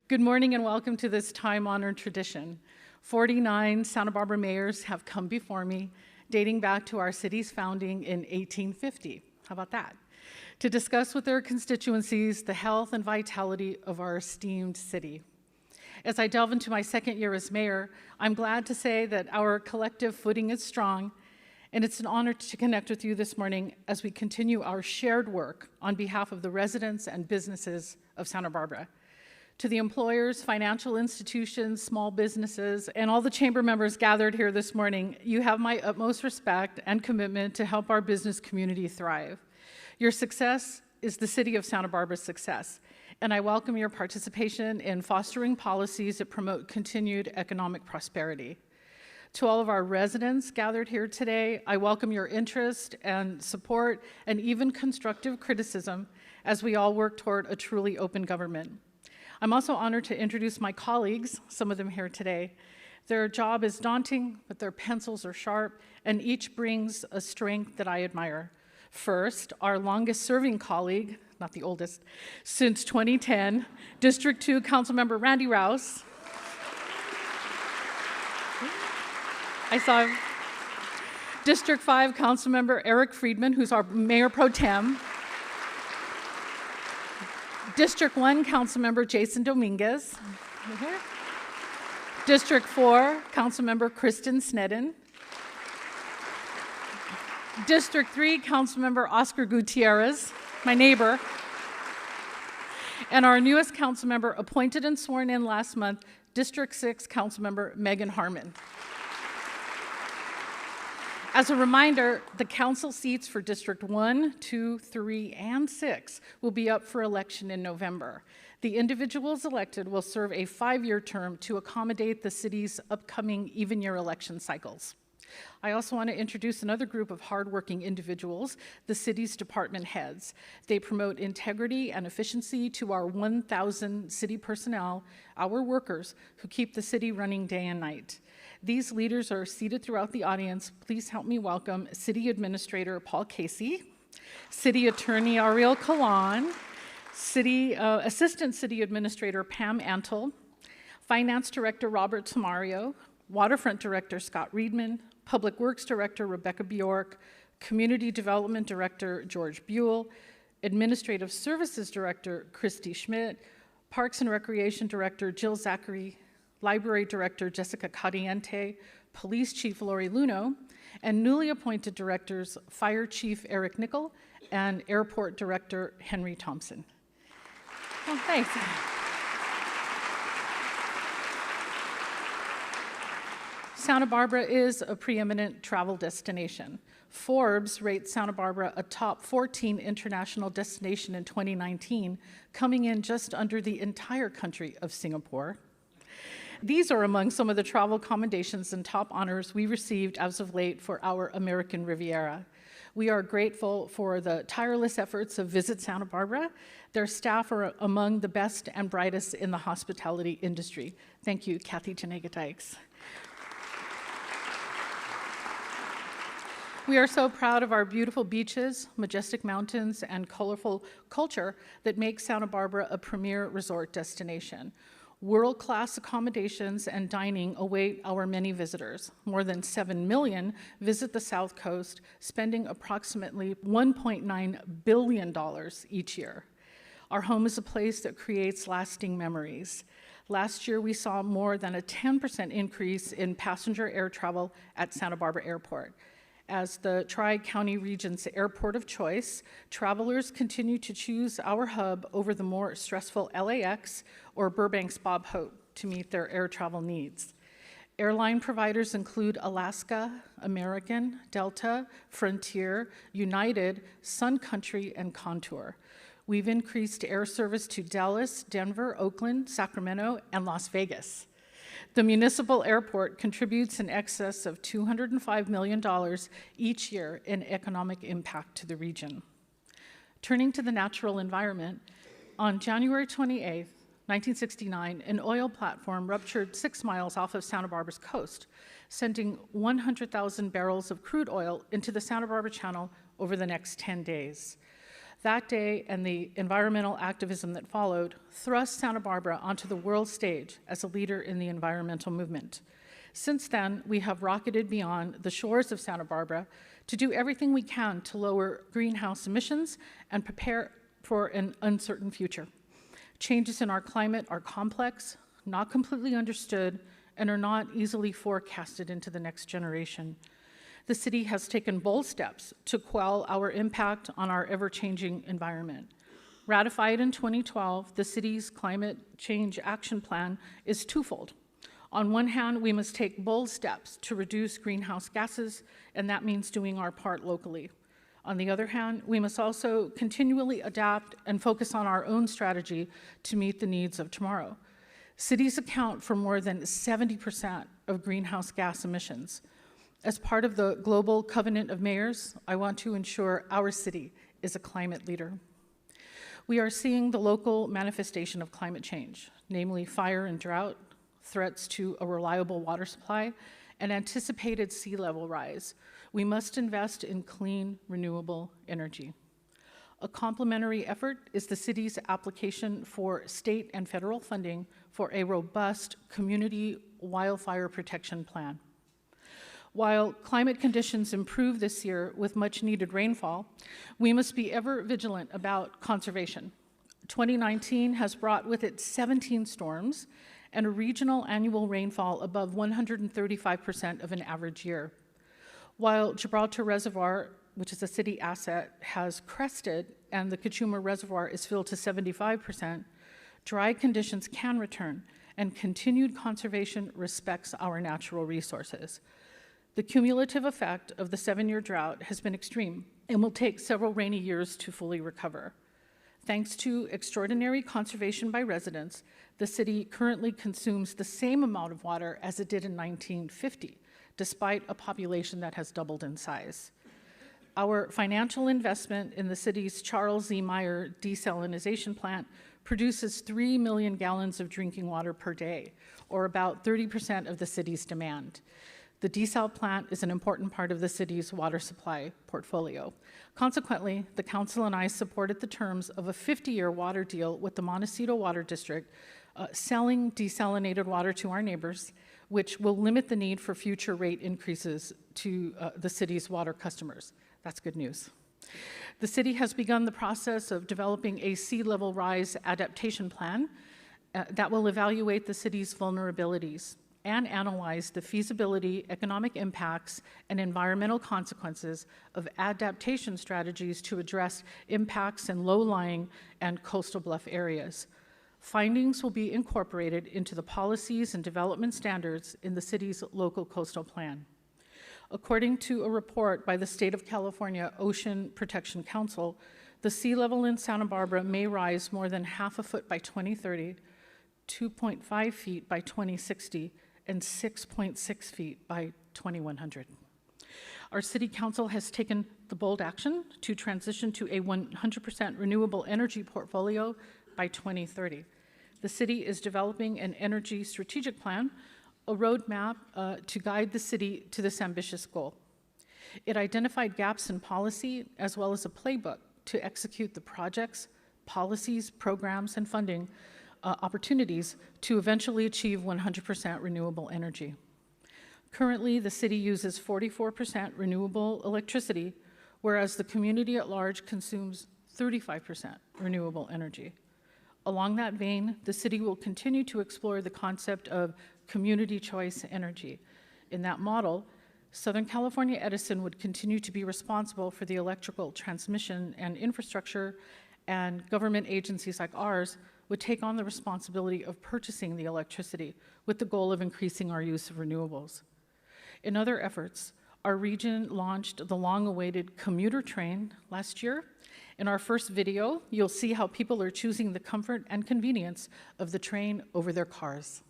Good morning and welcome to this time-honored tradition. 49 Santa Barbara mayors have come before me, dating back to our city's founding in 1850. How about that? To discuss with their constituencies the health and vitality of our esteemed city. As I delve into my second year as mayor, I'm glad to say that our collective footing is strong, and it's an honor to connect with you this morning as we continue our shared work on behalf of the residents and businesses of Santa Barbara. To the employers, financial institutions, small businesses, and all the chamber members gathered here this morning, you have my utmost respect and commitment to help our business community thrive. Your success is the city of Santa Barbara's success, and I welcome your participation in fostering policies that promote continued economic prosperity. To all of our residents gathered here today, I welcome your interest and support and even constructive criticism as we all work toward a truly open government. I'm also honored to introduce my colleagues, some of them here today. Their job is daunting, but their pencils are sharp, and each brings a strength that I admire. First, our longest-serving colleague, not the oldest, since 2010, District 2 Councilmember Randy Rouse. I saw him. District 5 Councilmember Eric Friedman, who's our Mayor Pro Tem. District 1 Councilmember Jason Dominguez. District 4 Councilmember Kristen Sneddon. District 3 Councilmember Oscar Gutierrez, my neighbor. And our newest councilmember, appointed and sworn in last month, District 6 Councilmember Megan Harmon. As a reminder, the council seats for District 1, 2, 3, and 6 will be up for election in November. The individuals elected will serve a 5-year term to accommodate the city's upcoming even-year election cycles. I also want to introduce another group of hardworking individuals, the city's department heads. They promote integrity and efficiency to our 1,000 city personnel, our workers, who keep the city running day and night. These leaders are seated throughout the audience. Please help me welcome City Administrator Paul Casey, City Attorney Ariel Kalan, Assistant City Administrator Pam Antle, Finance Director Robert Samario, Waterfront Director Scott Reedman, Public Works Director Rebecca Bjork, Community Development Director George Buell, Administrative Services Director Christy Schmidt, Parks and Recreation Director Jill Zachary, Library Director Jessica Cadiente, Police Chief Lori Luno, and newly appointed directors Fire Chief Eric Nickel and Airport Director Henry Thompson. Oh, thanks. Santa Barbara is a preeminent travel destination. Forbes rates Santa Barbara a top 14 international destination in 2019, coming in just under the entire country of Singapore. These are among some of the travel commendations and top honors we received as of late for our American Riviera. We are grateful for the tireless efforts of Visit Santa Barbara. Their staff are among the best and brightest in the hospitality industry. Thank you, Kathy Janega-Dykes. We are so proud of our beautiful beaches, majestic mountains, and colorful culture that make Santa Barbara a premier resort destination. World-class accommodations and dining await our many visitors. More than 7 million visit the South Coast, spending approximately $1.9 billion each year. Our home is a place that creates lasting memories. Last year, we saw more than a 10% increase in passenger air travel at Santa Barbara Airport. As the Tri-County region's airport of choice, travelers continue to choose our hub over the more stressful LAX or Burbank's Bob Hope to meet their air travel needs. Airline providers include Alaska, American, Delta, Frontier, United, Sun Country, and Contour. We've increased air service to Dallas, Denver, Oakland, Sacramento, and Las Vegas. The municipal airport contributes in excess of $205 million each year in economic impact to the region. Turning to the natural environment, on January 28, 1969, an oil platform ruptured 6 miles off of Santa Barbara's coast, sending 100,000 barrels of crude oil into the Santa Barbara Channel over the next 10 days. That day and the environmental activism that followed thrust Santa Barbara onto the world stage as a leader in the environmental movement. Since then, we have rocketed beyond the shores of Santa Barbara to do everything we can to lower greenhouse emissions and prepare for an uncertain future. Changes in our climate are complex, not completely understood, and are not easily forecasted into the next generation. The city has taken bold steps to quell our impact on our ever-changing environment. Ratified in 2012, the city's Climate Change Action Plan is twofold. On one hand, we must take bold steps to reduce greenhouse gases, and that means doing our part locally. On the other hand, we must also continually adapt and focus on our own strategy to meet the needs of tomorrow. Cities account for more than 70% of greenhouse gas emissions. As part of the Global Covenant of Mayors, I want to ensure our city is a climate leader. We are seeing the local manifestation of climate change, namely fire and drought, threats to a reliable water supply, and anticipated sea level rise. We must invest in clean, renewable energy. A complementary effort is the city's application for state and federal funding for a robust community wildfire protection plan. While climate conditions improve this year with much needed rainfall, we must be ever vigilant about conservation. 2019 has brought with it 17 storms and a regional annual rainfall above 135% of an average year. While Gibraltar Reservoir, which is a city asset, has crested and the Cachuma Reservoir is filled to 75%, dry conditions can return, and continued conservation respects our natural resources. The cumulative effect of the 7-year drought has been extreme and will take several rainy years to fully recover. Thanks to extraordinary conservation by residents, the city currently consumes the same amount of water as it did in 1950, despite a population that has doubled in size. Our financial investment in the city's Charles E. Meyer desalinization plant produces 3 million gallons of drinking water per day, or about 30% of the city's demand. The desal plant is an important part of the city's water supply portfolio. Consequently, the council and I supported the terms of a 50-year water deal with the Montecito Water District, selling desalinated water to our neighbors, which will limit the need for future rate increases to the city's water customers. That's good news. The city has begun the process of developing a sea level rise adaptation plan that will evaluate the city's vulnerabilities and analyze the feasibility, economic impacts, and environmental consequences of adaptation strategies to address impacts in low-lying and coastal bluff areas. Findings will be incorporated into the policies and development standards in the city's local coastal plan. According to a report by the State of California Ocean Protection Council, the sea level in Santa Barbara may rise more than half a foot by 2030, 2.5 feet by 2060, and 6.6 feet by 2100. Our City Council has taken the bold action to transition to a 100% renewable energy portfolio by 2030. The city is developing an energy strategic plan, a roadmap to guide the city to this ambitious goal. It identified gaps in policy as well as a playbook to execute the projects, policies, programs, and funding opportunities to eventually achieve 100% renewable energy. Currently, the city uses 44% renewable electricity, whereas the community at large consumes 35% renewable energy. Along that vein, the city will continue to explore the concept of community choice energy. In that model, Southern California Edison would continue to be responsible for the electrical transmission and infrastructure, and government agencies like ours would take on the responsibility of purchasing the electricity with the goal of increasing our use of renewables. In other efforts, our region launched the long-awaited commuter train last year. In our first video, you'll see how people are choosing the comfort and convenience of the train over their cars.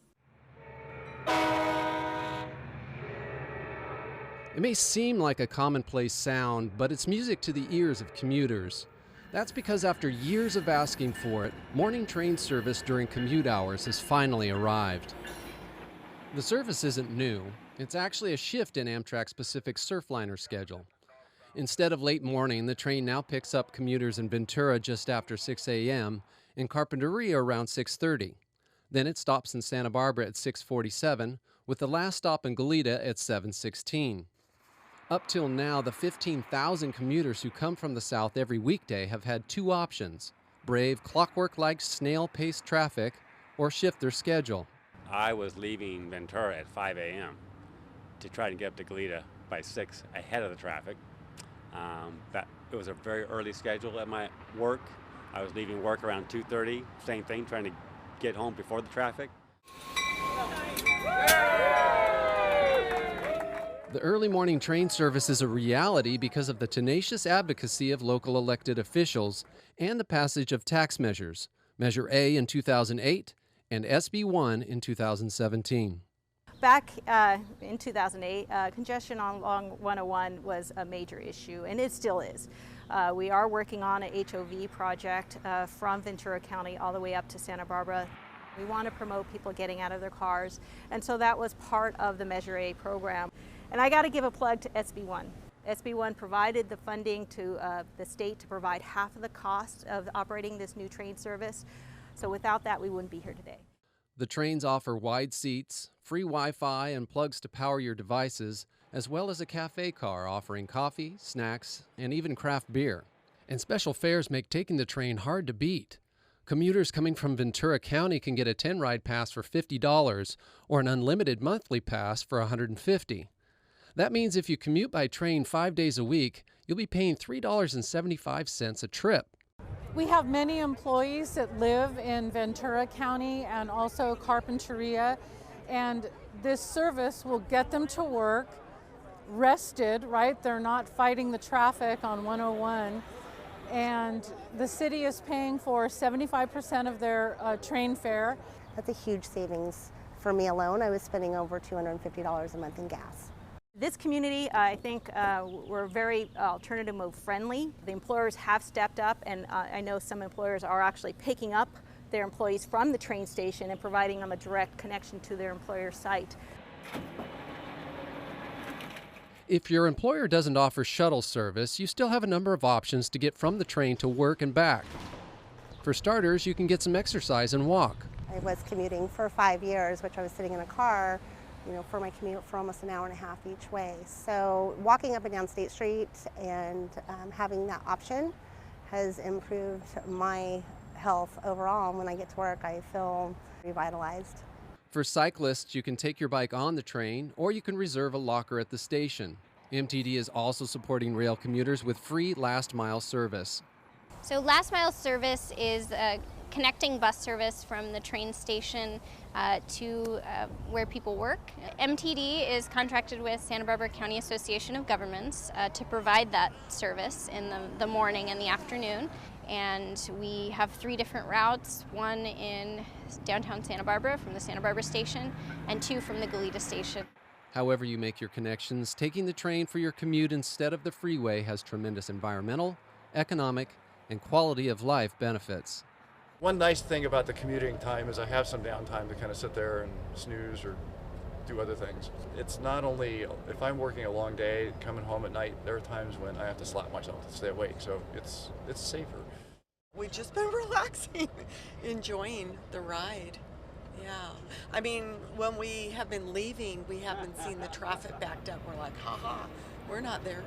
It may seem like a commonplace sound, but it's music to the ears of commuters. That's because after years of asking for it, morning train service during commute hours has finally arrived. The service isn't new. It's actually a shift in Amtrak's Pacific Surfliner schedule. Instead of late morning, the train now picks up commuters in Ventura just after 6 a.m., in Carpinteria around 6:30. Then it stops in Santa Barbara at 6:47, with the last stop in Goleta at 7:16. Up till now, the 15,000 commuters who come from the south every weekday have had two options: brave clockwork-like snail-paced traffic or shift their schedule. I was leaving Ventura at 5 a.m. to try to get up to Goleta by 6 ahead of the traffic. It was a very early schedule at my work. I was leaving work around 2:30, same thing, trying to get home before the traffic. The early morning train service is a reality because of the tenacious advocacy of local elected officials and the passage of tax measures, Measure A in 2008 and SB 1 in 2017. Back in 2008, congestion along 101 was a major issue, and it still is. We are working on a HOV project from Ventura County all the way up to Santa Barbara. We want to promote people getting out of their cars, and so that was part of the Measure A program. And I got to give a plug to SB 1. SB 1 provided the funding to the state to provide half of the cost of operating this new train service. So without that, we wouldn't be here today. The trains offer wide seats, free Wi-Fi, and plugs to power your devices, as well as a cafe car offering coffee, snacks, and even craft beer. And special fares make taking the train hard to beat. Commuters coming from Ventura County can get a 10-ride pass for $50 or an unlimited monthly pass for $150. That means if you commute by train 5 days a week, you'll be paying $3.75 a trip. We have many employees that live in Ventura County and also Carpinteria, and this service will get them to work rested, right? They're not fighting the traffic on 101, and the city is paying for 75% of their train fare. That's a huge savings. For me alone, I was spending over $250 a month in gas. This community, I think, we're very alternative mode friendly. The employers have stepped up, and I know some employers are actually picking up their employees from the train station and providing them a direct connection to their employer site. If your employer doesn't offer shuttle service, you still have a number of options to get from the train to work and back. For starters, you can get some exercise and walk. I was commuting for 5 years, which I was sitting in a car, for my commute for almost an hour and a half each way. So walking up and down State Street and having that option has improved my health overall. When I get to work, I feel revitalized. For cyclists, you can take your bike on the train, or you can reserve a locker at the station. MTD is also supporting rail commuters with free last mile service. So last mile service is connecting bus service from the train station to where people work. MTD is contracted with Santa Barbara County Association of Governments to provide that service in the morning and the afternoon. And we have 3 different routes, one in downtown Santa Barbara from the Santa Barbara station and 2 from the Goleta station. However you make your connections, taking the train for your commute instead of the freeway has tremendous environmental, economic, and quality of life benefits. One nice thing about the commuting time is I have some downtime to kind of sit there and snooze or do other things. It's not only, if I'm working a long day, coming home at night, there are times when I have to slap myself to stay awake, so it's safer. We've just been relaxing, enjoying the ride. Yeah. I mean, when we have been leaving, we haven't seen the traffic backed up. We're like, haha, we're not there.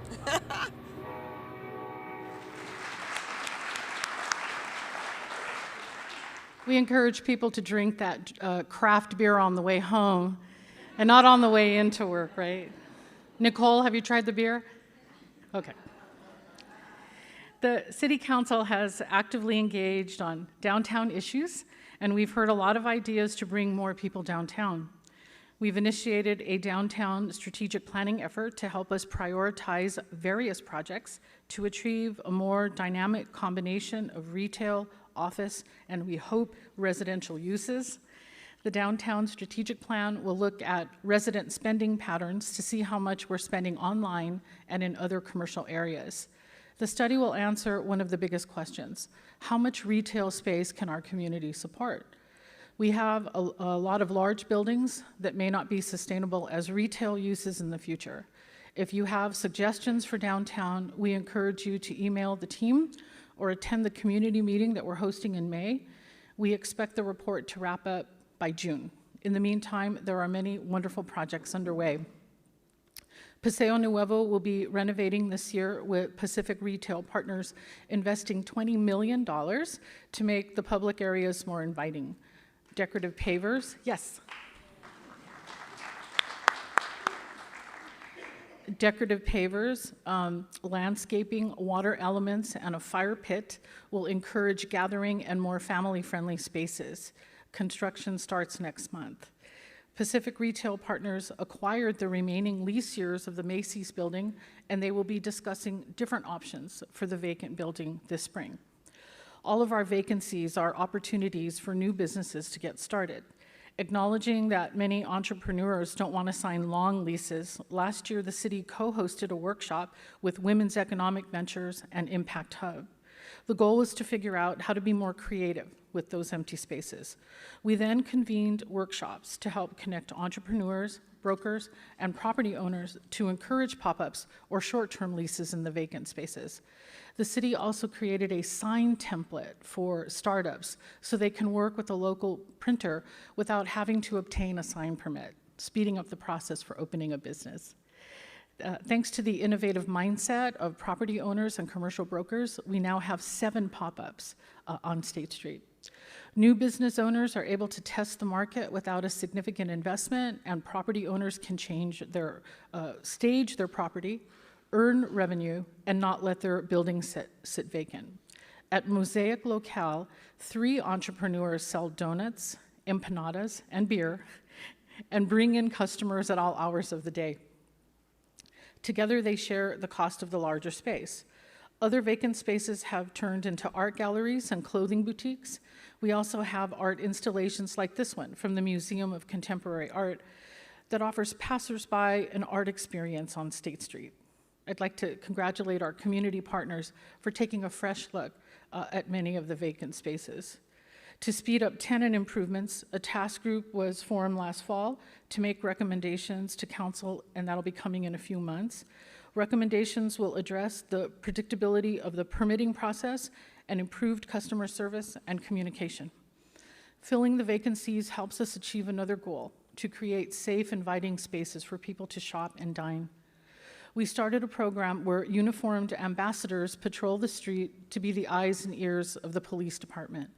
We encourage people to drink that craft beer on the way home and not on the way into work, right? Nicole, have you tried the beer? Okay. The City Council has actively engaged on downtown issues, and we've heard a lot of ideas to bring more people downtown. We've initiated a downtown strategic planning effort to help us prioritize various projects to achieve a more dynamic combination of retail, office, and we hope residential uses. The downtown strategic plan will look at resident spending patterns to see how much we're spending online and in other commercial areas. The study will answer one of the biggest questions: how much retail space can our community support? We have a lot of large buildings that may not be sustainable as retail uses in the future. If you have suggestions for downtown, we encourage you to email the team or attend the community meeting that we're hosting in May. We expect the report to wrap up by June. In the meantime, there are many wonderful projects underway. Paseo Nuevo will be renovating this year with Pacific Retail Partners investing $20 million to make the public areas more inviting. Decorative pavers, yes. Decorative pavers, landscaping, water elements, and a fire pit will encourage gathering and more family-friendly spaces. Construction starts next month. Pacific Retail Partners acquired the remaining lease years of the Macy's building, and they will be discussing different options for the vacant building this spring. All of our vacancies are opportunities for new businesses to get started. Acknowledging that many entrepreneurs don't want to sign long leases, last year the city co-hosted a workshop with Women's Economic Ventures and Impact Hub. The goal was to figure out how to be more creative with those empty spaces. We then convened workshops to help connect entrepreneurs, brokers, and property owners to encourage pop-ups or short-term leases in the vacant spaces. The city also created a sign template for startups so they can work with a local printer without having to obtain a sign permit, speeding up the process for opening a business. Thanks to the innovative mindset of property owners and commercial brokers, we now have 7 pop-ups on State Street. New business owners are able to test the market without a significant investment, and property owners can stage their property, earn revenue, and not let their building sit vacant. At Mosaic Locale, 3 entrepreneurs sell donuts, empanadas, and beer, and bring in customers at all hours of the day. Together, they share the cost of the larger space. Other vacant spaces have turned into art galleries and clothing boutiques. We also have art installations like this one from the Museum of Contemporary Art that offers passersby an art experience on State Street. I'd like to congratulate our community partners for taking a fresh look at many of the vacant spaces. To speed up tenant improvements, a task group was formed last fall to make recommendations to council, and that'll be coming in a few months. Recommendations will address the predictability of the permitting process and improved customer service and communication. Filling the vacancies helps us achieve another goal, to create safe, inviting spaces for people to shop and dine. We started a program where uniformed ambassadors patrol the street to be the eyes and ears of the police department.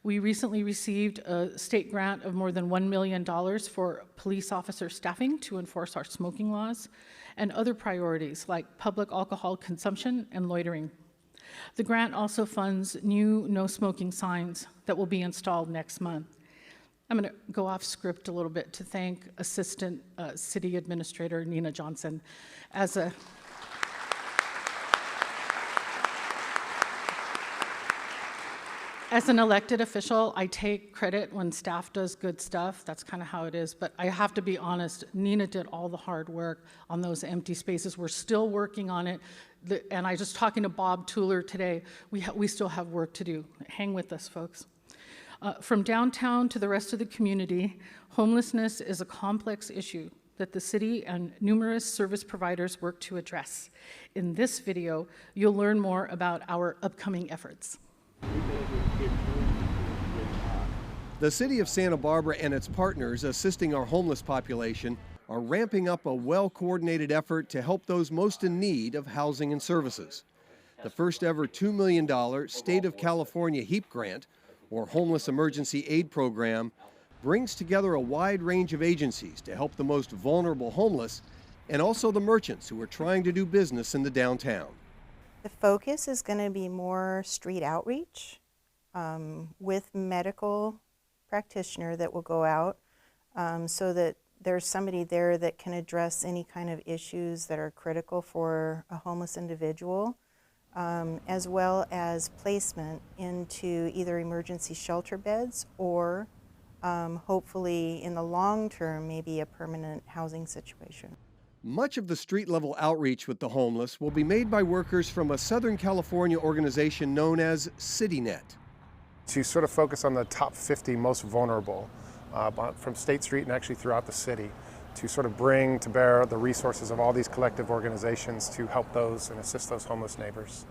We recently received a state grant of more than $1 million for police officer staffing to enforce our smoking laws and other priorities like public alcohol consumption and loitering. The grant also funds new no smoking signs that will be installed next month. I'm going to go off script a little bit to thank Assistant City Administrator Nina Johnson. As an elected official, I take credit when staff does good stuff. That's kind of how it is. But I have to be honest, Nina did all the hard work on those empty spaces. We're still working on it. And I was just talking to Bob Tuller today. We still have work to do. Hang with us, folks. From downtown to the rest of the community, homelessness is a complex issue that the city and numerous service providers work to address. In this video, you'll learn more about our upcoming efforts. The City of Santa Barbara and its partners assisting our homeless population are ramping up a well-coordinated effort to help those most in need of housing and services. The first ever $2 million State of California HEAP grant, or Homeless Emergency Aid Program, brings together a wide range of agencies to help the most vulnerable homeless and also the merchants who are trying to do business in the downtown. The focus is going to be more street outreach with medical practitioner that will go out so that there's somebody there that can address any kind of issues that are critical for a homeless individual, as well as placement into either emergency shelter beds or hopefully in the long term maybe a permanent housing situation. Much of the street-level outreach with the homeless will be made by workers from a Southern California organization known as CityNet. To sort of focus on the top 50 most vulnerable from State Street and actually throughout the city to sort of bring to bear the resources of all these collective organizations to help those and assist those homeless neighbors.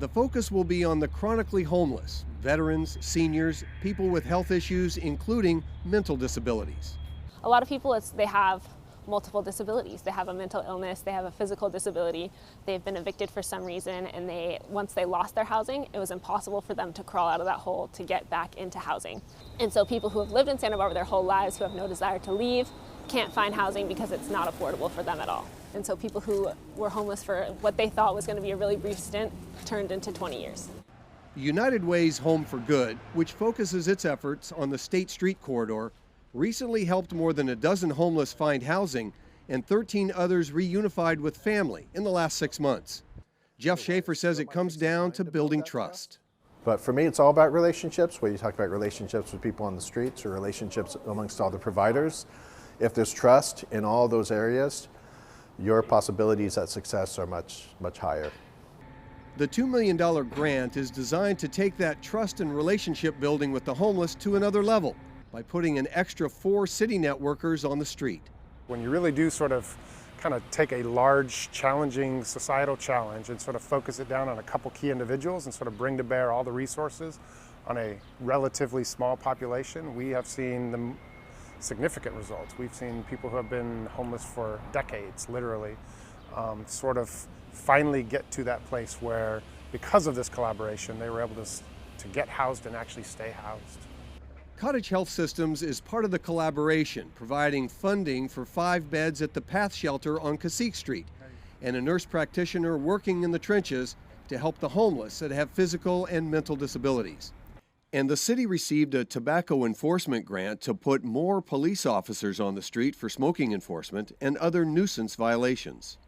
The focus will be on the chronically homeless, veterans, seniors, people with health issues, including mental disabilities. A lot of people, they have multiple disabilities. They have a mental illness, they have a physical disability, they've been evicted for some reason, and once they lost their housing, it was impossible for them to crawl out of that hole to get back into housing. And so people who have lived in Santa Barbara their whole lives, who have no desire to leave, can't find housing because it's not affordable for them at all. And so people who were homeless for what they thought was going to be a really brief stint turned into 20 years. United Way's Home for Good, which focuses its efforts on the State Street corridor, recently helped more than a dozen homeless find housing and 13 others reunified with family in the last 6 months. Jeff Schaefer says it comes down to building trust. But for me, it's all about relationships, whether you talk about relationships with people on the streets or relationships amongst all the providers. If there's trust in all those areas, your possibilities at success are much, much higher. The $2 million grant is designed to take that trust and relationship building with the homeless to another level by putting an extra 4 city networkers on the street. When you really do sort of kind of take a large, challenging societal challenge and sort of focus it down on a couple key individuals and sort of bring to bear all the resources on a relatively small population, we have seen the significant results. We've seen people who have been homeless for decades, literally, sort of finally get to that place where, because of this collaboration, they were able to get housed and actually stay housed. Cottage Health Systems is part of the collaboration, providing funding for 5 beds at the Path Shelter on Cacique Street, and a nurse practitioner working in the trenches to help the homeless that have physical and mental disabilities. And the city received a tobacco enforcement grant to put more police officers on the street for smoking enforcement and other nuisance violations.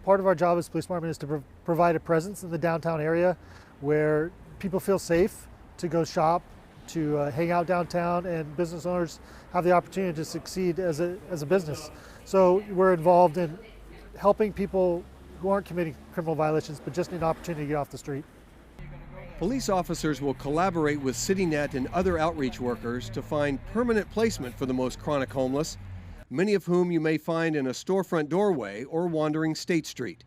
Part of our job as police department is to provide a presence in the downtown area where people feel safe to go shop, to hang out downtown, and business owners have the opportunity to succeed as a business. So we're involved in helping people who aren't committing criminal violations but just need an opportunity to get off the street. Police officers will collaborate with CityNet and other outreach workers to find permanent placement for the most chronic homeless, many of whom you may find in a storefront doorway or wandering State Street.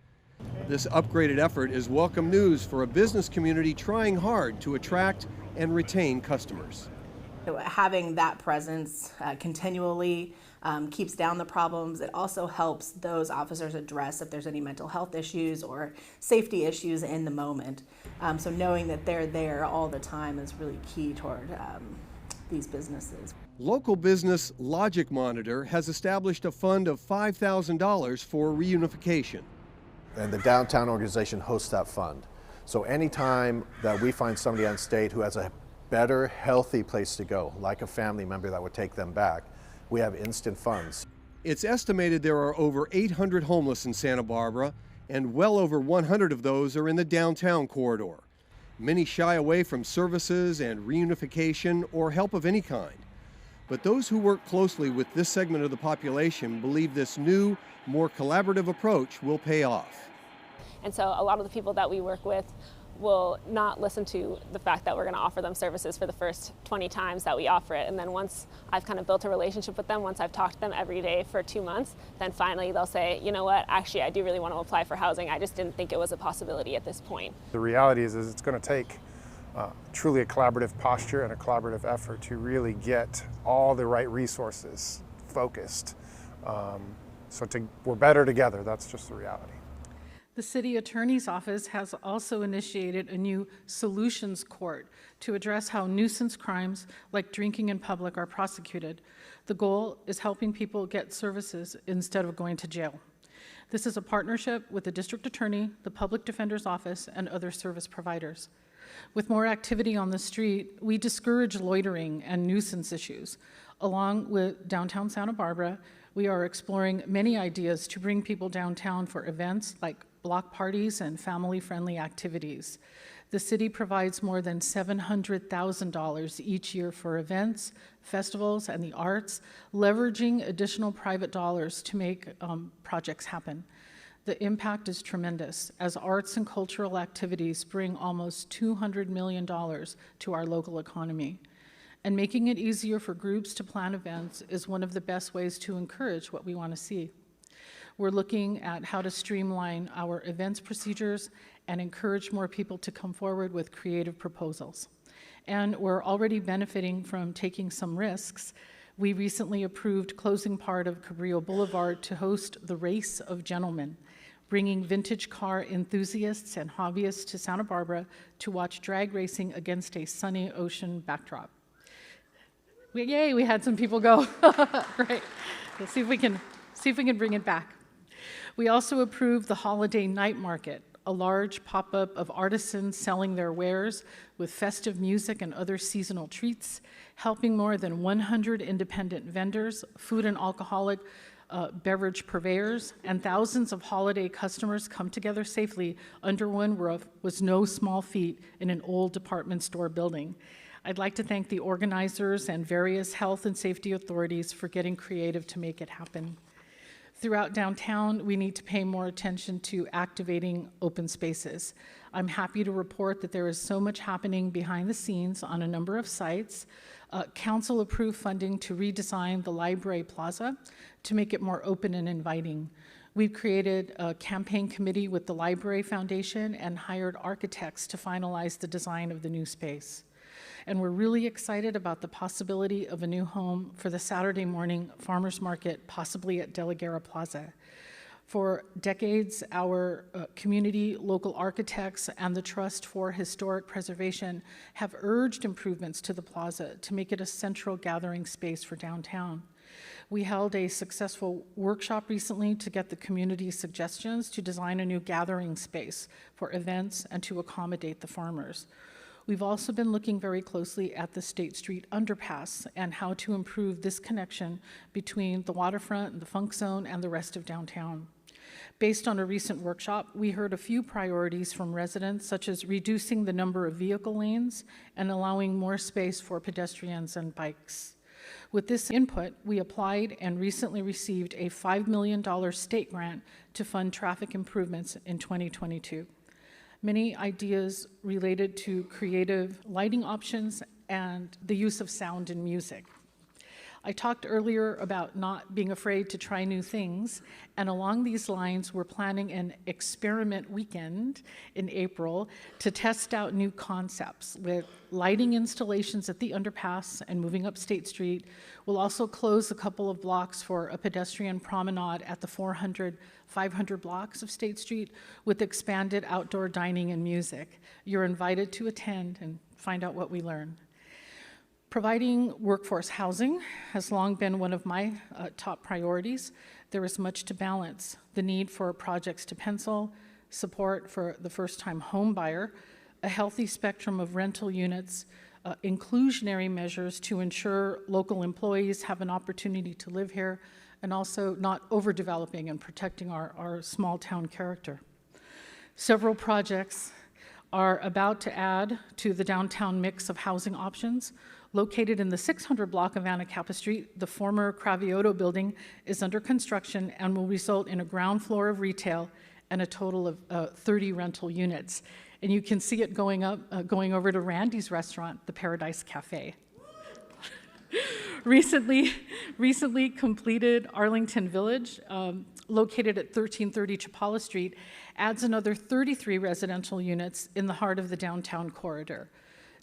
This upgraded effort is welcome news for a business community trying hard to attract and retain customers. So having that presence continually keeps down the problems. It also helps those officers address if there's any mental health issues or safety issues in the moment. So knowing that they're there all the time is really key toward these businesses. Local business Logic Monitor has established a fund of $5,000 for reunification. And the downtown organization hosts that fund. So anytime that we find somebody on state who has a better, healthy place to go, like a family member that would take them back, we have instant funds. It's estimated there are over 800 homeless in Santa Barbara, and well over 100 of those are in the downtown corridor. Many shy away from services and reunification or help of any kind. But those who work closely with this segment of the population believe this new, more collaborative approach will pay off. And so a lot of the people that we work with will not listen to the fact that we're going to offer them services for the first 20 times that we offer it. And then once I've kind of built a relationship with them, once I've talked to them every day for 2 months, then finally they'll say, you know what, actually I do really want to apply for housing. I just didn't think it was a possibility at this point. The reality is it's going to take truly a collaborative posture and a collaborative effort to really get all the right resources focused. We're better together, that's just the reality. The City Attorney's Office has also initiated a new solutions court to address how nuisance crimes like drinking in public are prosecuted. The goal is helping people get services instead of going to jail. This is a partnership with the District Attorney, the Public Defender's Office, and other service providers. With more activity on the street, we discourage loitering and nuisance issues. Along with downtown Santa Barbara, we are exploring many ideas to bring people downtown for events like block parties and family-friendly activities. The city provides more than $700,000 each year for events, festivals, and the arts, leveraging additional private dollars to make projects happen. The impact is tremendous, as arts and cultural activities bring almost $200 million to our local economy. And making it easier for groups to plan events is one of the best ways to encourage what we want to see. We're looking at how to streamline our events procedures and encourage more people to come forward with creative proposals. And we're already benefiting from taking some risks. We recently approved closing part of Cabrillo Boulevard to host the Race of Gentlemen, bringing vintage car enthusiasts and hobbyists to Santa Barbara to watch drag racing against a sunny ocean backdrop. Yay, we had some people go. Great. Let's see if we can bring it back. We also approved the Holiday Night Market, a large pop-up of artisans selling their wares with festive music and other seasonal treats, helping more than 100 independent vendors, food and alcoholic beverage purveyors, and thousands of holiday customers come together safely under one roof was no small feat in an old department store building. I'd like to thank the organizers and various health and safety authorities for getting creative to make it happen. Throughout downtown, we need to pay more attention to activating open spaces. I'm happy to report that there is so much happening behind the scenes on a number of sites. Council approved funding to redesign the Library Plaza to make it more open and inviting. We've created a campaign committee with the Library Foundation and hired architects to finalize the design of the new space. And we're really excited about the possibility of a new home for the Saturday morning farmers market, possibly at De La Guerra Plaza. For decades, our community, local architects, and the Trust for Historic Preservation have urged improvements to the plaza to make it a central gathering space for downtown. We held a successful workshop recently to get the community suggestions to design a new gathering space for events and to accommodate the farmers. We've also been looking very closely at the State Street underpass and how to improve this connection between the waterfront and the Funk Zone and the rest of downtown. Based on a recent workshop, we heard a few priorities from residents, such as reducing the number of vehicle lanes and allowing more space for pedestrians and bikes. With this input, we applied and recently received a $5 million state grant to fund traffic improvements in 2022. Many ideas related to creative lighting options and the use of sound and music. I talked earlier about not being afraid to try new things, and along these lines, we're planning an experiment weekend in April to test out new concepts with lighting installations at the underpass and moving up State Street. We'll also close a couple of blocks for a pedestrian promenade at the 400, 500 blocks of State Street with expanded outdoor dining and music. You're invited to attend and find out what we learn. Providing workforce housing has long been one of my top priorities. There is much to balance: the need for projects to pencil, support for the first-time home buyer, a healthy spectrum of rental units, inclusionary measures to ensure local employees have an opportunity to live here, and also not overdeveloping and protecting our small town character. Several projects are about to add to the downtown mix of housing options. Located in the 600 block of Anacapa Street, the former Cravioto building is under construction and will result in a ground floor of retail and a total of 30 rental units. And you can see it going over to Randy's restaurant, the Paradise Cafe. Recently completed Arlington Village, located at 1330 Chapala Street, adds another 33 residential units in the heart of the downtown corridor.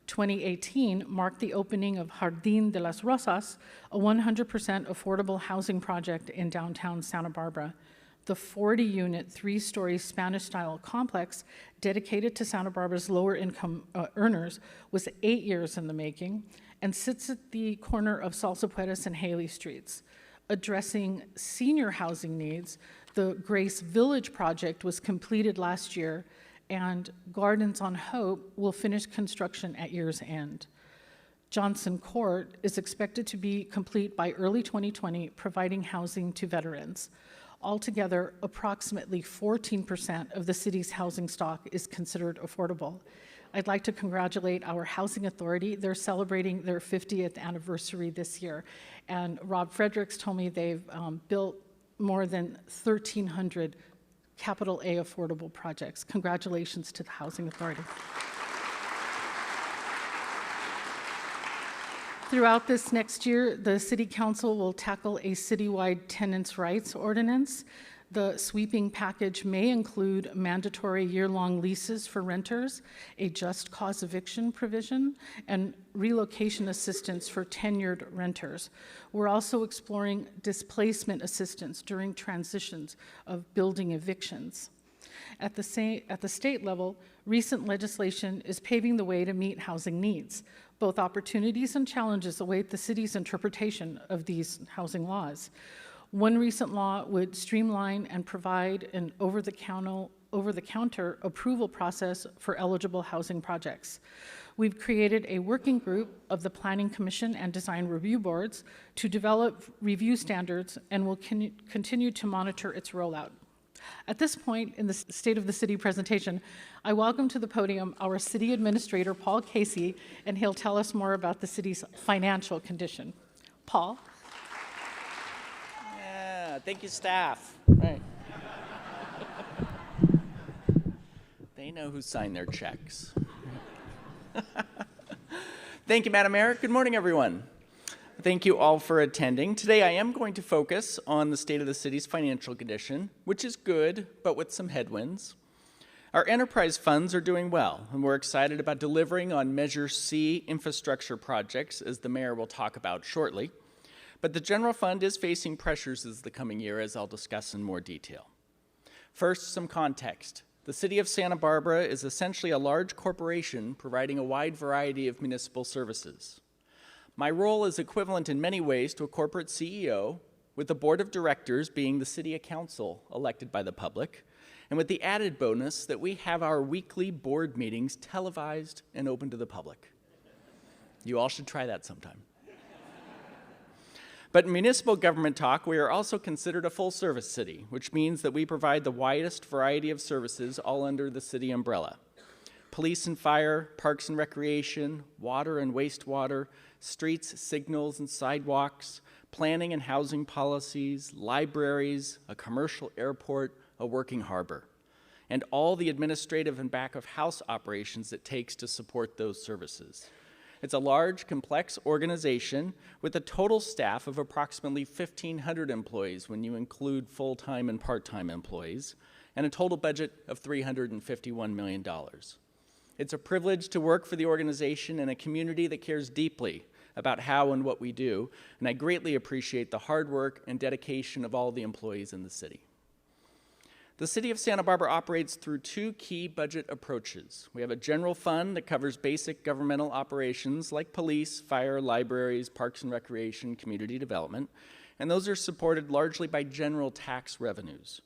2018 marked the opening of Jardín de las Rosas, a 100% affordable housing project in downtown Santa Barbara. The 40-unit, 3-story Spanish-style complex dedicated to Santa Barbara's lower-income earners was 8 years in the making and sits at the corner of Salsa Puedes and Haley Streets. Addressing senior housing needs, the Grace Village project was completed last year, and Gardens on Hope will finish construction at year's end. Johnson Court is expected to be complete by early 2020, providing housing to veterans. Altogether, approximately 14% of the city's housing stock is considered affordable. I'd like to congratulate our housing authority. They're celebrating their 50th anniversary this year. And Rob Fredericks told me they've built more than 1,300 Capital A affordable projects. Congratulations to the Housing Authority. Throughout this next year, the City Council will tackle a citywide tenants' rights ordinance. The sweeping package may include mandatory year-long leases for renters, a just cause eviction provision, and relocation assistance for tenured renters. We're also exploring displacement assistance during transitions of building evictions. At the state level, recent legislation is paving the way to meet housing needs. Both opportunities and challenges await the city's interpretation of these housing laws. One recent law would streamline and provide an over-the-counter approval process for eligible housing projects. We've created a working group of the Planning Commission and Design Review Boards to develop review standards and will continue to monitor its rollout. At this point in the State of the City presentation, I welcome to the podium our City Administrator, Paul Casey, and he'll tell us more about the city's financial condition. Paul? Yeah, thank you, staff. Right. They know who signed their checks. Thank you, Madam Mayor. Good morning, everyone. Thank you all for attending. Today I am going to focus on the state of the city's financial condition, which is good, but with some headwinds. Our enterprise funds are doing well, and we're excited about delivering on Measure C infrastructure projects, as the mayor will talk about shortly. But the general fund is facing pressures this the coming year, as I'll discuss in more detail. First, some context. The city of Santa Barbara is essentially a large corporation providing a wide variety of municipal services. My role is equivalent in many ways to a corporate CEO, with the board of directors being the city council elected by the public, and with the added bonus that we have our weekly board meetings televised and open to the public. You all should try that sometime. But in municipal government talk, we are also considered a full-service city, which means that we provide the widest variety of services all under the city umbrella. Police and fire, parks and recreation, water and wastewater, streets, signals and sidewalks, planning and housing policies, libraries, a commercial airport, a working harbor, and all the administrative and back-of-house operations it takes to support those services. It's a large, complex organization with a total staff of approximately 1,500 employees when you include full-time and part-time employees, and a total budget of $351 million. It's a privilege to work for the organization in a community that cares deeply about how and what we do, and I greatly appreciate the hard work and dedication of all the employees in the city. The city of Santa Barbara operates through two key budget approaches. We have a general fund that covers basic governmental operations like police, fire, libraries, parks and recreation, community development, and those are supported largely by general tax revenues.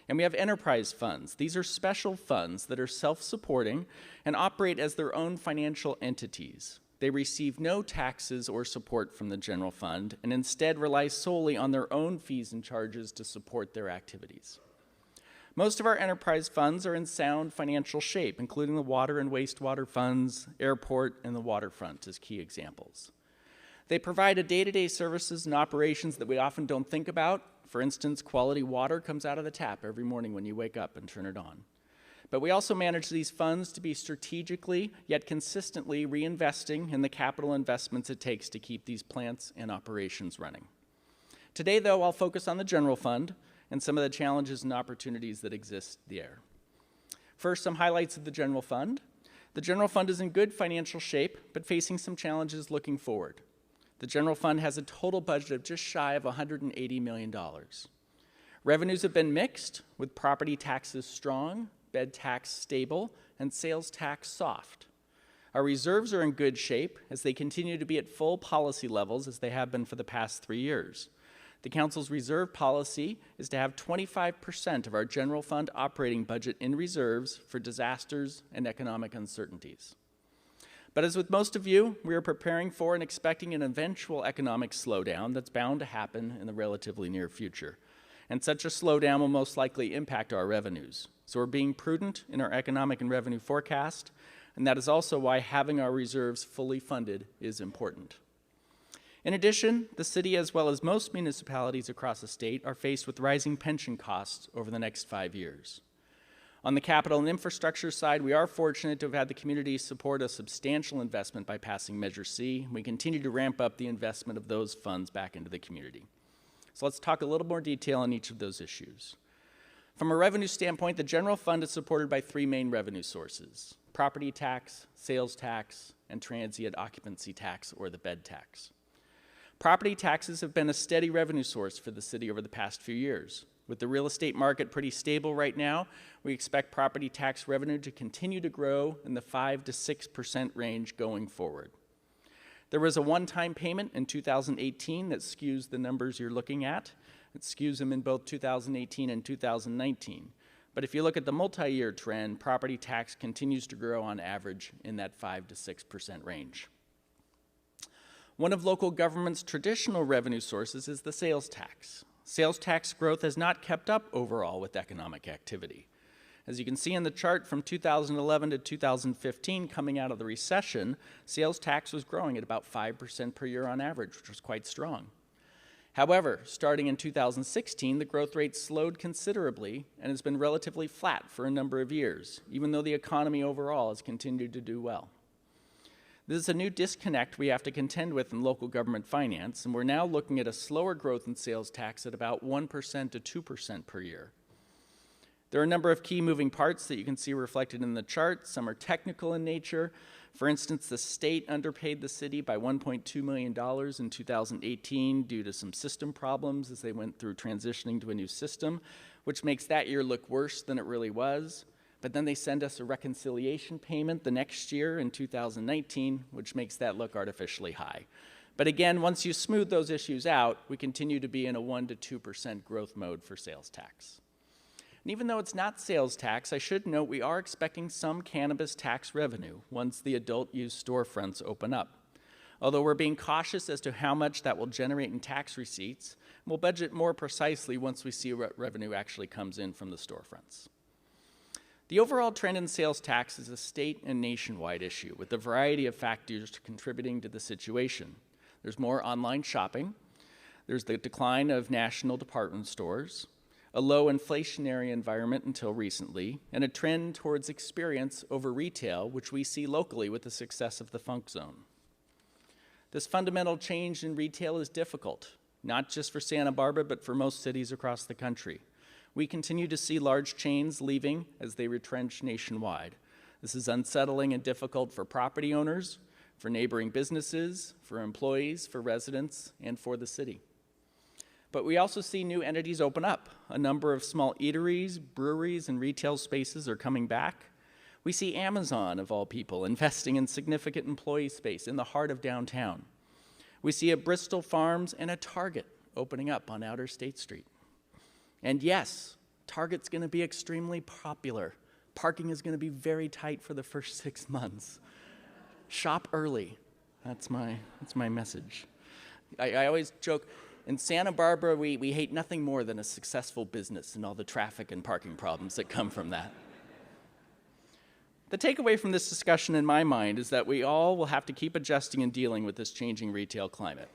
And we have enterprise funds. These are special funds that are self-supporting and operate as their own financial entities. They receive no taxes or support from the general fund and instead rely solely on their own fees and charges to support their activities. Most of our enterprise funds are in sound financial shape, including the water and wastewater funds, airport, and the waterfront as key examples. They provide day-to-day services and operations that we often don't think about. For instance, quality water comes out of the tap every morning when you wake up and turn it on. But we also manage these funds to be strategically, yet consistently reinvesting in the capital investments it takes to keep these plants and operations running. Today, though, I'll focus on the general fund and some of the challenges and opportunities that exist there. First, some highlights of the general fund. The general fund is in good financial shape, but facing some challenges looking forward. The general fund has a total budget of just shy of $180 million. Revenues have been mixed, with property taxes strong, bed tax stable, and sales tax soft. Our reserves are in good shape as they continue to be at full policy levels as they have been for the past 3 years. The Council's reserve policy is to have 25% of our general fund operating budget in reserves for disasters and economic uncertainties. But as with most of you, we are preparing for and expecting an eventual economic slowdown that's bound to happen in the relatively near future. And such a slowdown will most likely impact our revenues. So we're being prudent in our economic and revenue forecast, and that is also why having our reserves fully funded is important. In addition, the city, as well as most municipalities across the state, are faced with rising pension costs over the next 5 years. On the capital and infrastructure side, we are fortunate to have had the community support a substantial investment by passing Measure C. We continue to ramp up the investment of those funds back into the community. So let's talk a little more detail on each of those issues. From a revenue standpoint, the general fund is supported by three main revenue sources: property tax, sales tax, and transient occupancy tax, or the bed tax. Property taxes have been a steady revenue source for the city over the past few years. With the real estate market pretty stable right now, we expect property tax revenue to continue to grow in the 5 to 6% range going forward. There was a one-time payment in 2018 that skews the numbers you're looking at. It skews them in both 2018 and 2019. But if you look at the multi-year trend, property tax continues to grow on average in that 5 to 6% range. One of local government's traditional revenue sources is the sales tax. Sales tax growth has not kept up overall with economic activity. As you can see in the chart, from 2011 to 2015, coming out of the recession, sales tax was growing at about 5% per year on average, which was quite strong. However, starting in 2016, the growth rate slowed considerably and has been relatively flat for a number of years, even though the economy overall has continued to do well. This is a new disconnect we have to contend with in local government finance, and we're now looking at a slower growth in sales tax at about 1% to 2% per year. There are a number of key moving parts that you can see reflected in the chart. Some are technical in nature. For instance, the state underpaid the city by $1.2 million in 2018 due to some system problems as they went through transitioning to a new system, which makes that year look worse than it really was. But then they send us a reconciliation payment the next year in 2019, which makes that look artificially high. But again, once you smooth those issues out, we continue to be in a 1 to 2% growth mode for sales tax. And even though it's not sales tax, I should note we are expecting some cannabis tax revenue once the adult use storefronts open up. Although we're being cautious as to how much that will generate in tax receipts, we'll budget more precisely once we see what revenue actually comes in from the storefronts. The overall trend in sales tax is a state and nationwide issue, with a variety of factors contributing to the situation. There's more online shopping, there's the decline of national department stores, a low inflationary environment until recently, and a trend towards experience over retail, which we see locally with the success of the Funk Zone. This fundamental change in retail is difficult, not just for Santa Barbara, but for most cities across the country. We continue to see large chains leaving as they retrench nationwide. This is unsettling and difficult for property owners, for neighboring businesses, for employees, for residents, and for the city. But we also see new entities open up. A number of small eateries, breweries, and retail spaces are coming back. We see Amazon, of all people, investing in significant employee space in the heart of downtown. We see a Bristol Farms and a Target opening up on Outer State Street. And yes, Target's going to be extremely popular. Parking is going to be very tight for the first 6 months. Shop early. That's my message. I always joke, in Santa Barbara, we hate nothing more than a successful business and all the traffic and parking problems that come from that. The takeaway from this discussion in my mind is that we all will have to keep adjusting and dealing with this changing retail climate.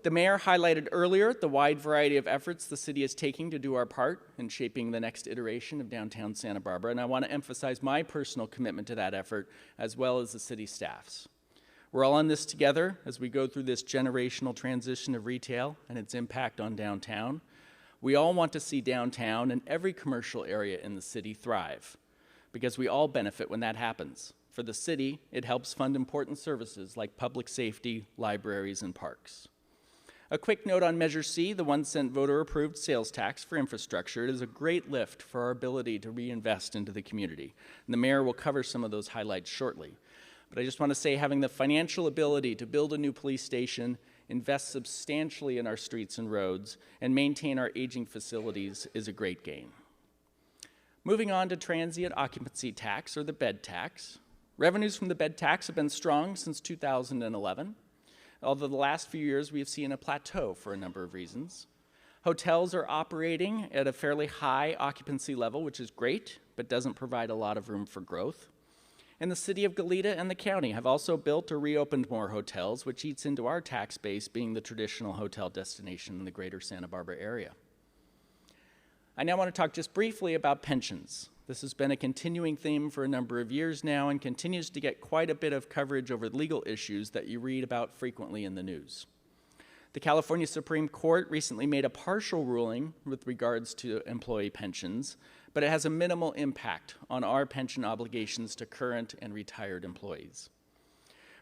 The mayor highlighted earlier the wide variety of efforts the city is taking to do our part in shaping the next iteration of downtown Santa Barbara, and I want to emphasize my personal commitment to that effort, as well as the city staff's. We're all in this together as we go through this generational transition of retail and its impact on downtown. We all want to see downtown and every commercial area in the city thrive, because we all benefit when that happens. For the city, it helps fund important services like public safety, libraries, and parks. A quick note on Measure C, the 1-cent voter-approved sales tax for infrastructure. It is a great lift for our ability to reinvest into the community. And the mayor will cover some of those highlights shortly. But I just want to say having the financial ability to build a new police station, invest substantially in our streets and roads, and maintain our aging facilities is a great gain. Moving on to transient occupancy tax, or the bed tax. Revenues from the bed tax have been strong since 2011. Although the last few years we have seen a plateau for a number of reasons. Hotels are operating at a fairly high occupancy level, which is great, but doesn't provide a lot of room for growth. And the city of Goleta and the county have also built or reopened more hotels, which eats into our tax base being the traditional hotel destination in the greater Santa Barbara area. I now want to talk just briefly about pensions. This has been a continuing theme for a number of years now and continues to get quite a bit of coverage over legal issues that you read about frequently in the news. The California Supreme Court recently made a partial ruling with regards to employee pensions, but it has a minimal impact on our pension obligations to current and retired employees.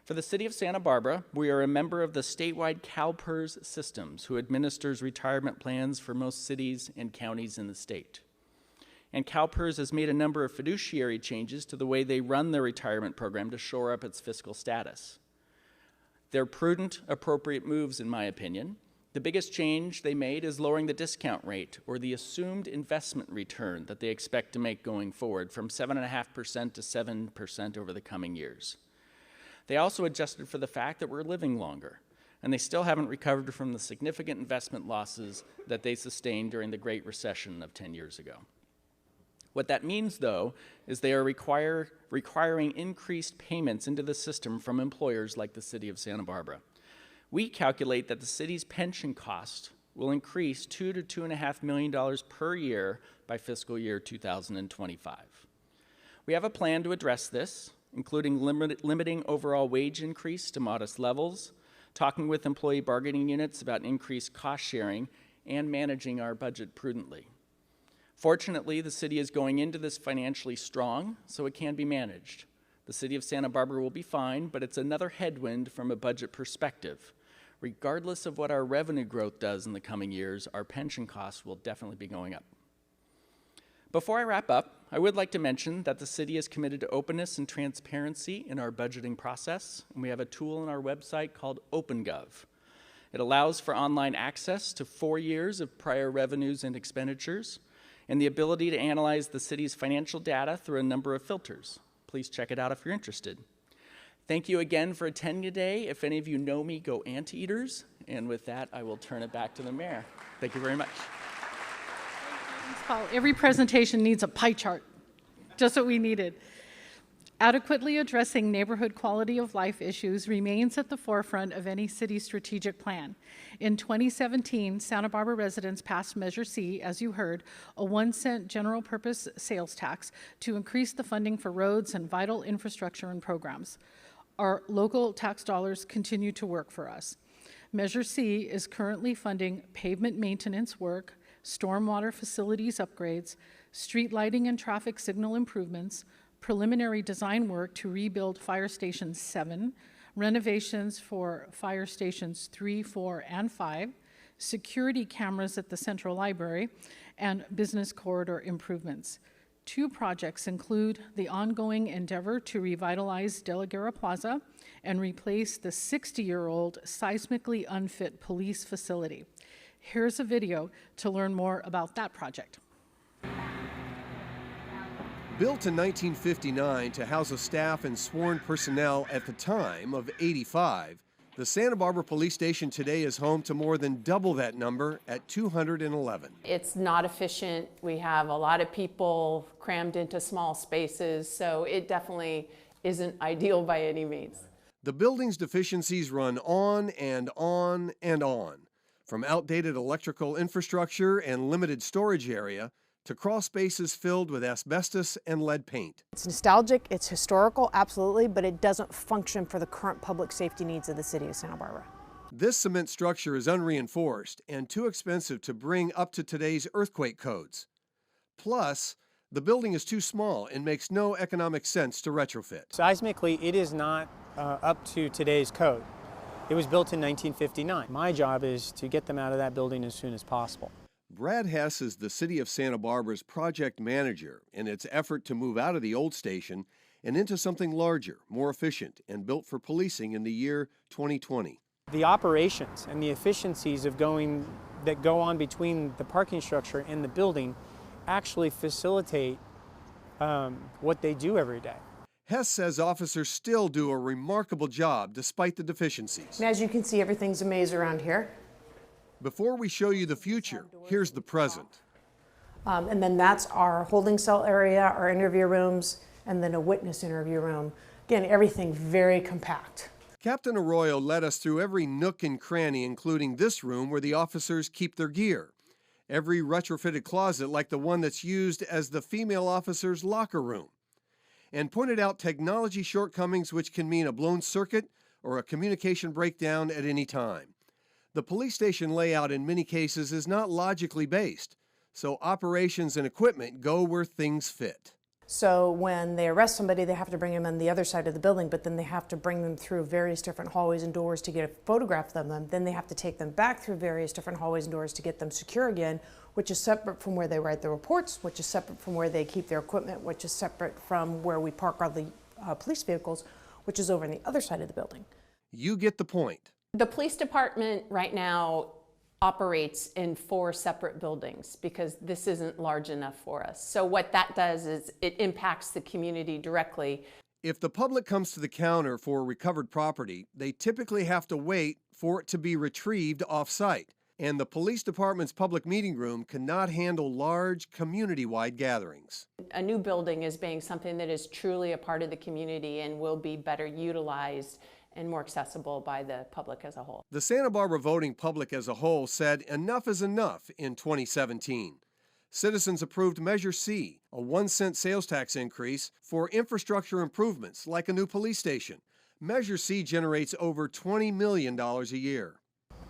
For the City of Santa Barbara, we are a member of the statewide CalPERS Systems, who administers retirement plans for most cities and counties in the state. And CalPERS has made a number of fiduciary changes to the way they run their retirement program to shore up its fiscal status. They're prudent, appropriate moves, in my opinion. The biggest change they made is lowering the discount rate, or the assumed investment return that they expect to make going forward, from 7.5% to 7% over the coming years. They also adjusted for the fact that we're living longer, and they still haven't recovered from the significant investment losses that they sustained during the Great Recession of 10 years ago. What that means, though, is they are requiring increased payments into the system from employers like the City of Santa Barbara. We calculate that the city's pension cost will increase $2 to $2.5 million per year by fiscal year 2025. We have a plan to address this, including limiting overall wage increase to modest levels, talking with employee bargaining units about increased cost sharing, and managing our budget prudently. Fortunately, the city is going into this financially strong, so it can be managed. The City of Santa Barbara will be fine, but it's another headwind from a budget perspective. Regardless of what our revenue growth does in the coming years, our pension costs will definitely be going up. Before I wrap up, I would like to mention that the city is committed to openness and transparency in our budgeting process, and we have a tool on our website called OpenGov. It allows for online access to 4 years of prior revenues and expenditures, and the ability to analyze the city's financial data through a number of filters. Please check it out if you're interested. Thank you again for attending today. If any of you know me, go Anteaters. And with that, I will turn it back to the mayor. Thank you very much. Thanks, Paul. Every presentation needs a pie chart, just what we needed. Adequately addressing neighborhood quality of life issues remains at the forefront of any city strategic plan. In 2017, Santa Barbara residents passed Measure C, as you heard, a 1-cent general purpose sales tax to increase the funding for roads and vital infrastructure and programs. Our local tax dollars continue to work for us. Measure C is currently funding pavement maintenance work, stormwater facilities upgrades, street lighting and traffic signal improvements, preliminary design work to rebuild Fire Station 7, renovations for Fire Stations 3, 4, and 5, security cameras at the Central Library, and business corridor improvements. 2 projects include the ongoing endeavor to revitalize De La Guerra Plaza and replace the 60-year-old seismically unfit police facility. Here's a video to learn more about that project. Built in 1959 to house a staff and sworn personnel at the time of 85, the Santa Barbara Police Station today is home to more than double that number at 211. It's not efficient. We have a lot of people crammed into small spaces, so it definitely isn't ideal by any means. The building's deficiencies run on and on and on, from outdated electrical infrastructure and limited storage area to crawl spaces filled with asbestos and lead paint. It's nostalgic, it's historical, absolutely, but it doesn't function for the current public safety needs of the city of Santa Barbara. This cement structure is unreinforced and too expensive to bring up to today's earthquake codes. Plus, the building is too small and makes no economic sense to retrofit. Seismically, it is not up to today's code. It was built in 1959. My job is to get them out of that building as soon as possible. Brad Hess is the City of Santa Barbara's project manager in its effort to move out of the old station and into something larger, more efficient, and built for policing in the year 2020. The operations and the efficiencies that go on between the parking structure and the building actually facilitate what they do every day. Hess says officers still do a remarkable job despite the deficiencies. And as you can see, everything's a maze around here. Before we show you the future, here's the present. And then that's our holding cell area, our interview rooms, and then a witness interview room. Again, everything very compact. Captain Arroyo led us through every nook and cranny, including this room where the officers keep their gear. every retrofitted closet like the one that's used as the female officer's locker room, and pointed out technology shortcomings which can mean a blown circuit or a communication breakdown at any time. The police station layout in many cases is not logically based, so operations and equipment go where things fit. So when they arrest somebody, they have to bring them on the other side of the building, but then they have to bring them through various different hallways and doors to get a photograph of them. Then they have to take them back through various different hallways and doors to get them secure again, which is separate from where they write the reports, which is separate from where they keep their equipment, which is separate from where we park all the police vehicles, which is over on the other side of the building. You get the point. The police department right now operates in 4 separate buildings because this isn't large enough for us. So what that does is it impacts the community directly. If the public comes to the counter for recovered property, they typically have to wait for it to be retrieved off-site, and the police department's public meeting room cannot handle large community-wide gatherings. A new building is being something that is truly a part of the community and will be better utilized and more accessible by the public as a whole. The Santa Barbara voting public as a whole said enough is enough in 2017. Citizens approved Measure C, a 1-cent sales tax increase for infrastructure improvements like a new police station. Measure C generates over $20 million a year.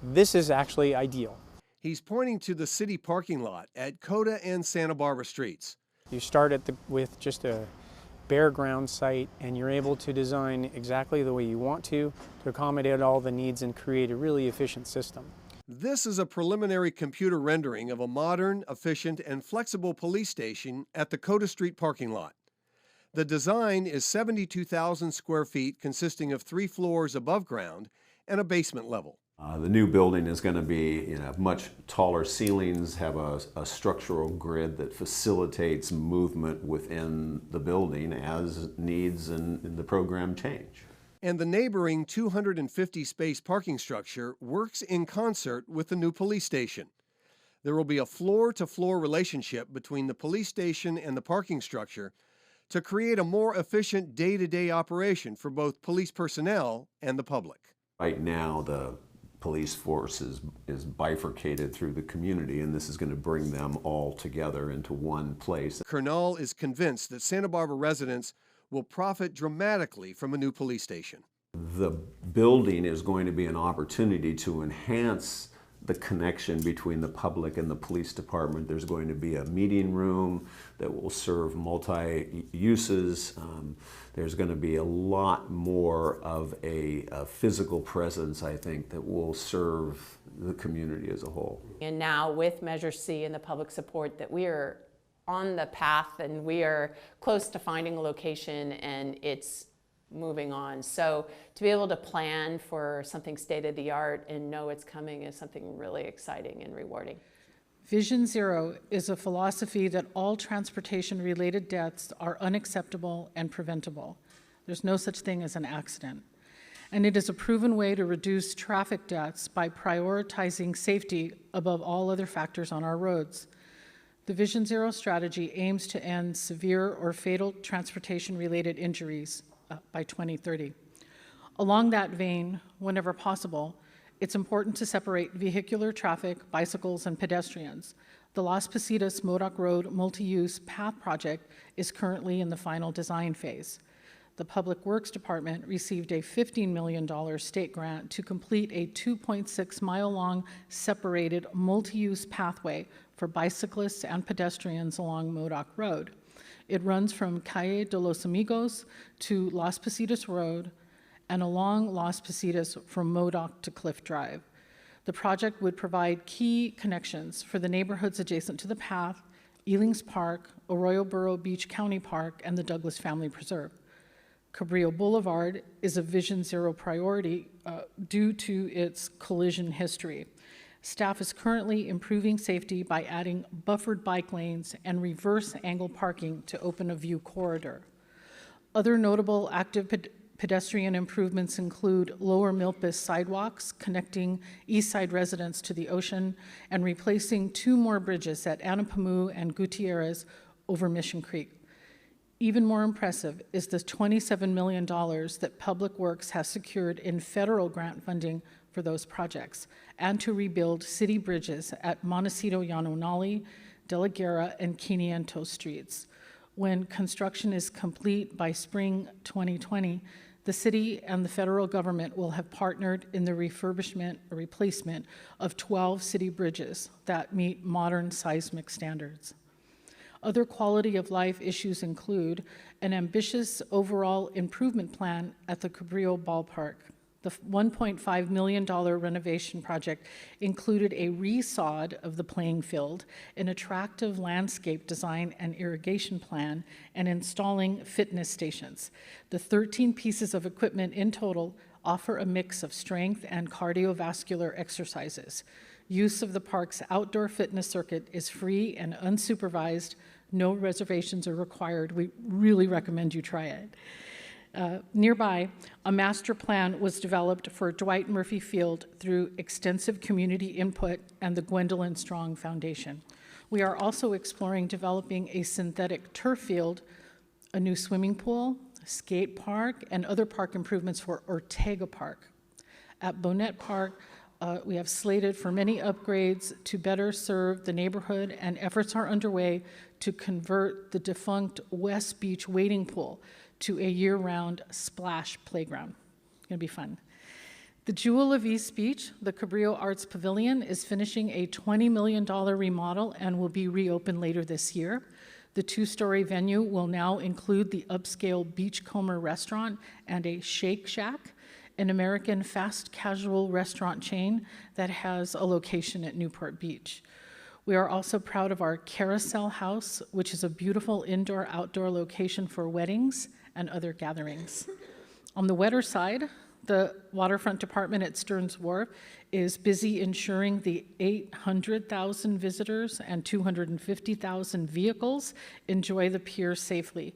This is actually ideal. He's pointing to the city parking lot at Coda and Santa Barbara streets. You start with just a bare ground site, and you're able to design exactly the way you want to accommodate all the needs and create a really efficient system. This is a preliminary computer rendering of a modern, efficient, and flexible police station at the Coda Street parking lot. The design is 72,000 square feet, consisting of 3 floors above ground and a basement level. The new building is going to be much taller ceilings, have a structural grid that facilitates movement within the building as needs and the program change. And the neighboring 250-space parking structure works in concert with the new police station. There will be a floor-to-floor relationship between the police station and the parking structure to create a more efficient day-to-day operation for both police personnel and the public. Right now, the police force is bifurcated through the community, and this is going to bring them all together into one place. Kernal is convinced that Santa Barbara residents will profit dramatically from a new police station. The building is going to be an opportunity to enhance the connection between the public and the police department. There's going to be a meeting room that will serve multi-uses. There's going to be a lot more of a physical presence, I think, that will serve the community as a whole. And now with Measure C and the public support that we are on the path and we are close to finding a location and it's moving on. So to be able to plan for something state-of-the-art and know it's coming is something really exciting and rewarding. Vision Zero is a philosophy that all transportation-related deaths are unacceptable and preventable. There's no such thing as an accident. And it is a proven way to reduce traffic deaths by prioritizing safety above all other factors on our roads. The Vision Zero strategy aims to end severe or fatal transportation-related injuries by 2030. Along that vein, whenever possible, it's important to separate vehicular traffic, bicycles, and pedestrians. The Las Positas Modoc Road multi-use path project is currently in the final design phase. The Public Works Department received a $15 million state grant to complete a 2.6-mile-long separated multi-use pathway for bicyclists and pedestrians along Modoc Road. It runs from Calle de los Amigos to Las Positas Road and along Las Positas from Modoc to Cliff Drive. The project would provide key connections for the neighborhoods adjacent to the path, Ealings Park, Arroyo Burro Beach County Park, and the Douglas Family Preserve. Cabrillo Boulevard is a Vision Zero priority due to its collision history. Staff is currently improving safety by adding buffered bike lanes and reverse angle parking to open a view corridor. Other notable active pedestrian improvements include lower Milpas sidewalks connecting East Side residents to the ocean and replacing 2 more bridges at Anapamu and Gutierrez over Mission Creek. Even more impressive is the $27 million that Public Works has secured in federal grant funding for those projects, and to rebuild city bridges at Montecito Yanonali, De La Guerra, and Quinientos streets. When construction is complete by spring 2020, the city and the federal government will have partnered in the refurbishment or replacement of 12 city bridges that meet modern seismic standards. Other quality of life issues include an ambitious overall improvement plan at the Cabrillo Ballpark. The $1.5 million renovation project included a resod of the playing field, an attractive landscape design and irrigation plan, and installing fitness stations. The 13 pieces of equipment in total offer a mix of strength and cardiovascular exercises. Use of the park's outdoor fitness circuit is free and unsupervised. No reservations are required. We really recommend you try it. Nearby, a master plan was developed for Dwight Murphy Field through extensive community input and the Gwendolyn Strong Foundation. We are also exploring developing a synthetic turf field, a new swimming pool, skate park, and other park improvements for Ortega Park. At Bonnet Park, we have slated for many upgrades to better serve the neighborhood, and efforts are underway to convert the defunct West Beach wading pool to a year-round splash playground. It's gonna be fun. The jewel of East Beach, the Cabrillo Arts Pavilion, is finishing a $20 million remodel and will be reopened later this year. The two-story venue will now include the upscale Beachcomber restaurant and a Shake Shack, an American fast casual restaurant chain that has a location at Newport Beach. We are also proud of our Carousel House, which is a beautiful indoor-outdoor location for weddings and other gatherings. On the wetter side, the waterfront department at Stearns Wharf is busy ensuring the 800,000 visitors and 250,000 vehicles enjoy the pier safely.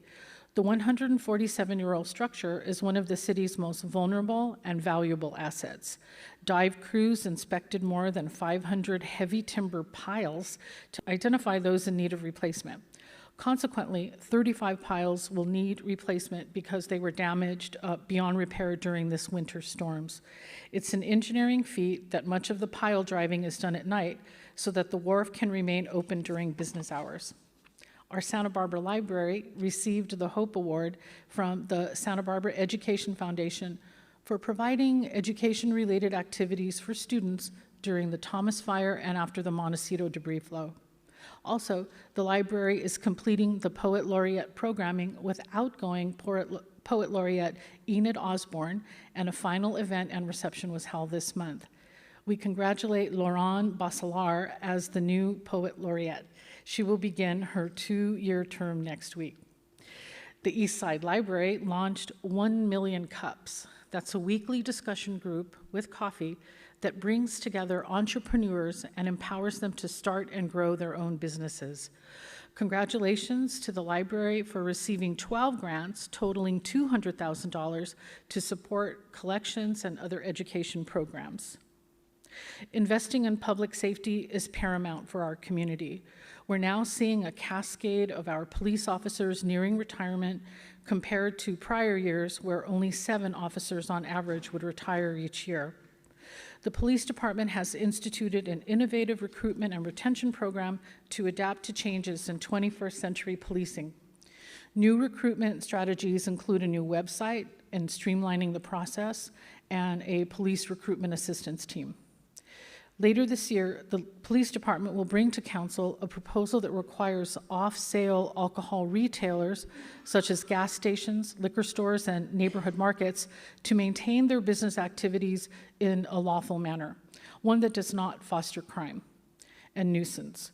The 147-year-old structure is one of the city's most vulnerable and valuable assets. Dive crews inspected more than 500 heavy timber piles to identify those in need of replacement. Consequently, 35 piles will need replacement because they were damaged beyond repair during this winter storms. It's an engineering feat that much of the pile driving is done at night so that the wharf can remain open during business hours. Our Santa Barbara Library received the Hope Award from the Santa Barbara Education Foundation for providing education-related activities for students during the Thomas Fire and after the Montecito debris flow. Also, the library is completing the Poet Laureate programming with outgoing Poet Laureate Enid Osborne, and a final event and reception was held this month. We congratulate Laurent Basselar as the new Poet Laureate. She will begin her 2-year term next week. The East Side Library launched 1 Million Cups. That's a weekly discussion group with coffee that brings together entrepreneurs and empowers them to start and grow their own businesses. Congratulations to the library for receiving 12 grants totaling $200,000 to support collections and other education programs. Investing in public safety is paramount for our community. We're now seeing a cascade of our police officers nearing retirement compared to prior years where only 7 officers on average would retire each year. The police department has instituted an innovative recruitment and retention program to adapt to changes in 21st century policing. New recruitment strategies include a new website and streamlining the process, and a police recruitment assistance team. Later this year, the police department will bring to council a proposal that requires off-sale alcohol retailers, such as gas stations, liquor stores, and neighborhood markets, to maintain their business activities in a lawful manner, one that does not foster crime and nuisance.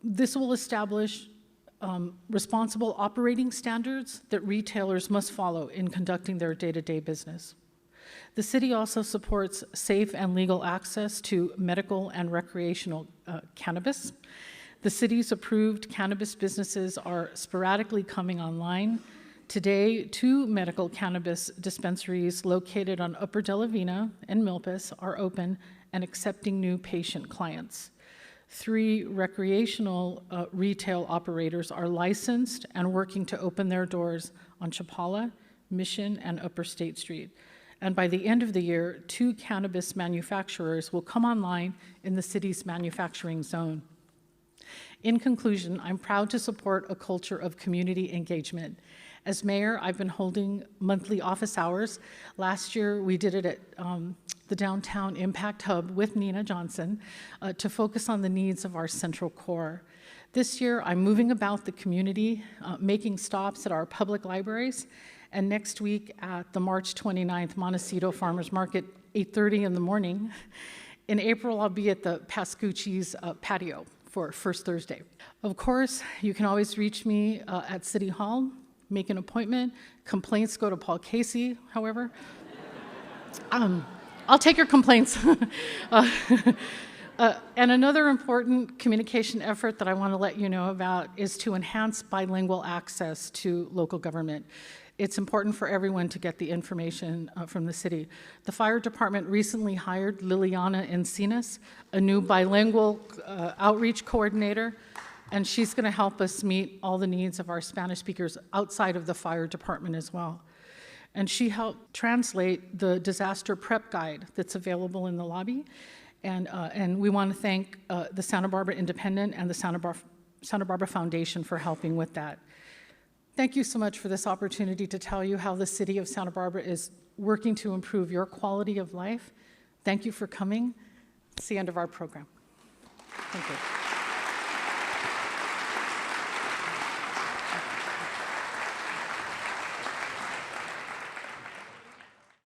This will establish responsible operating standards that retailers must follow in conducting their day-to-day business. The city also supports safe and legal access to medical and recreational cannabis. The city's approved cannabis businesses are sporadically coming online. Today, 2 medical cannabis dispensaries located on Upper De La Vina and Milpas are open and accepting new patient clients. 3 recreational retail operators are licensed and working to open their doors on Chapala, Mission, and Upper State Street. And by the end of the year, 2 cannabis manufacturers will come online in the city's manufacturing zone. In conclusion, I'm proud to support a culture of community engagement. As mayor, I've been holding monthly office hours. Last year, we did it at the Downtown Impact Hub with Nina Johnson to focus on the needs of our central core. This year, I'm moving about the community, making stops at our public libraries, and next week at the March 29th Montecito Farmers Market, 8:30 in the morning. In April, I'll be at the Pascucci's patio for First Thursday. Of course, you can always reach me at City Hall, make an appointment. Complaints go to Paul Casey, however. I'll take your complaints. And another important communication effort that I want to let you know about is to enhance bilingual access to local government. It's important for everyone to get the information from the city. The fire department recently hired Liliana Encinas, a new bilingual outreach coordinator, and she's going to help us meet all the needs of our Spanish speakers outside of the fire department as well. And she helped translate the disaster prep guide that's available in the lobby. And we want to thank the Santa Barbara Independent and the Santa Barbara Foundation for helping with that. Thank you so much for this opportunity to tell you how the city of Santa Barbara is working to improve your quality of life. Thank you for coming. It's the end of our program. Thank you.